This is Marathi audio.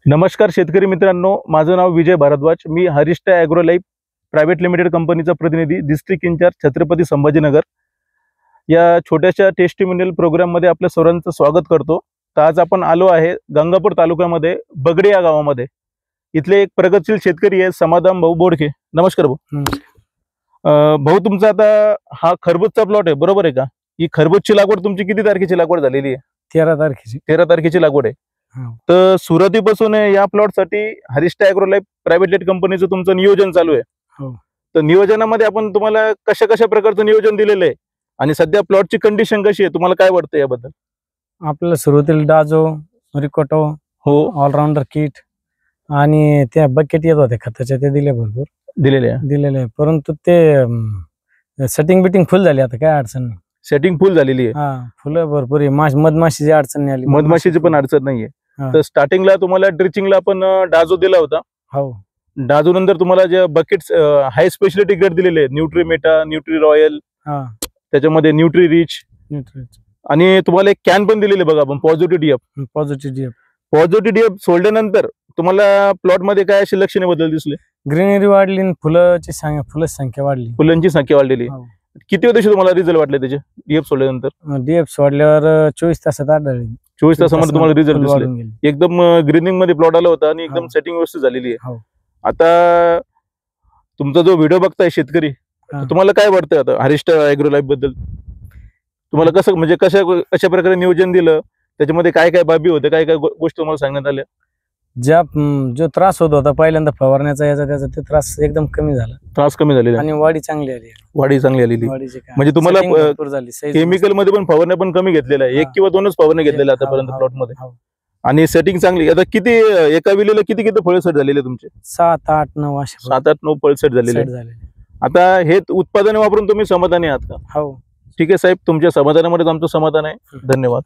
नमस्कार शेतकरी मित्रांनो, माझं नाव विजय भारद्वाज. मी हरिष्ठा ॲग्रोलाइफ प्रायव्हेट लिमिटेड कंपनीचा प्रतिनिधी, डिस्ट्रिक्ट इंचार्ज छत्रपती संभाजीनगर. या छोट्याशा टेस्टिमोनियल प्रोग्राममध्ये आपल्या सर्वांचं स्वागत करतो. तर आज आपण आलो आहे गंगापूर तालुक्यामध्ये बगडे या गावामध्ये. इथले एक प्रगतशील शेतकरी आहे समाधान भाऊ बोडके. नमस्कार भाऊ. भाऊ, तुमचा आता हा खरबूजचा प्लॉट आहे, बरोबर आहे का? ही खरबूजची लागवड तुमची किती तारखेची लागवड झालेली आहे? 13 तारखेची लागवड आहे. तर सुरुवातीपासून या प्लॉटसाठी हरिष्ठा ॲग्रोलाइफ प्रायव्हेट लिमिटेड कंपनीचं तुमचं नियोजन चालू आहे. तर नियोजनामध्ये आपण तुम्हाला कशा कशा प्रकारचं नियोजन दिलेलं आहे आणि सध्या प्लॉटची कंडिशन कशी आहे, तुम्हाला काय वाटतं याबद्दल? आपल्याला सुरुवातीला डाजो, रिकोटो, ऑलराऊंडर किट आणि त्या बकेट येत होत्या खताच्या, ते दिले भरपूर दिलेले. परंतु ते सेटिंग बिटिंग फुल झाली. आता काय अडचण नाही, सेटिंग फुल झालेली आहे. फुलं भरपूर आहे. मधमाशीची अडचण नाही आली. मधमाशीची पण अडचण नाहीये. तर स्टार्टिंगला तुम्हाला ड्रिचिंगला आपण डाजो दिला होता. डाजो नंतर तुम्हाला जे बकेट्स हाय स्पेशलिटी ग्रेड दिलेले, न्यूट्रीमेटा, न्यूट्री रॉयल, त्याच्यामध्ये न्यूट्री रिच आणि तुम्हाला एक कॅन पण दिलेले बघा आपण, पॉझिटिव्ह डीएफ सोडल्यानंतर तुम्हाला प्लॉट मध्ये काय असे लक्षणे बदल दिसले? ग्रीनरी वाढली, फुलांची संख्या वाढली. फुलांची संख्या वाढलेली. किती दिवशी तुम्हाला रिझल्ट वाटले त्याचे डीएफ सोडल्यानंतर? डीएफ सोडल्यावर 24 तासात आढळले. 24 तासामध्ये तुम्हाला रिझल्ट दिसले. एकदम ग्रीनिंग मध्ये प्लॉट आला होता आणि एकदम सेटिंग व्यवस्थित झालेली आहे. आता तुमचा जो व्हिडिओ बघताय शेतकरी, तुम्हाला काय वाटतं आता हरिष्ठा ॲग्रोलाइफ बद्दल? तुम्हाला कसं, म्हणजे कशा प्रकारे नियोजन दिलं, त्याच्यामध्ये काय काय बाबी होते, काय काय गोष्टी तुम्हाला सांगण्यात आल्या? जो त्रास होत होता पहिल्यांदा फवारण्याचा, त्याचा ते त्रास एकदम कमी झाला. त्रास कमी झालेला आणि वाढी चांगली आलेली. म्हणजे तुम्हाला केमिकल मध्ये पण फवारण्या पण कमी घेतलेल्या आहे. 1 किंवा 2च फवारण्या घेतलेल्या आतापर्यंत प्लॉट मध्ये. आणि सेटिंग चांगली. आता किती एका विलेला किती फळ सेट झालेले तुमचे? 7, 8, 9 असे 7, 8, 9 फळ सेट झालेले. आता हे उत्पादन वापरून तुम्ही समाधानी आहात का? हो. ठीक आहे साहेब, तुमच्या समाधानामध्ये आमचं समाधान आहे. धन्यवाद.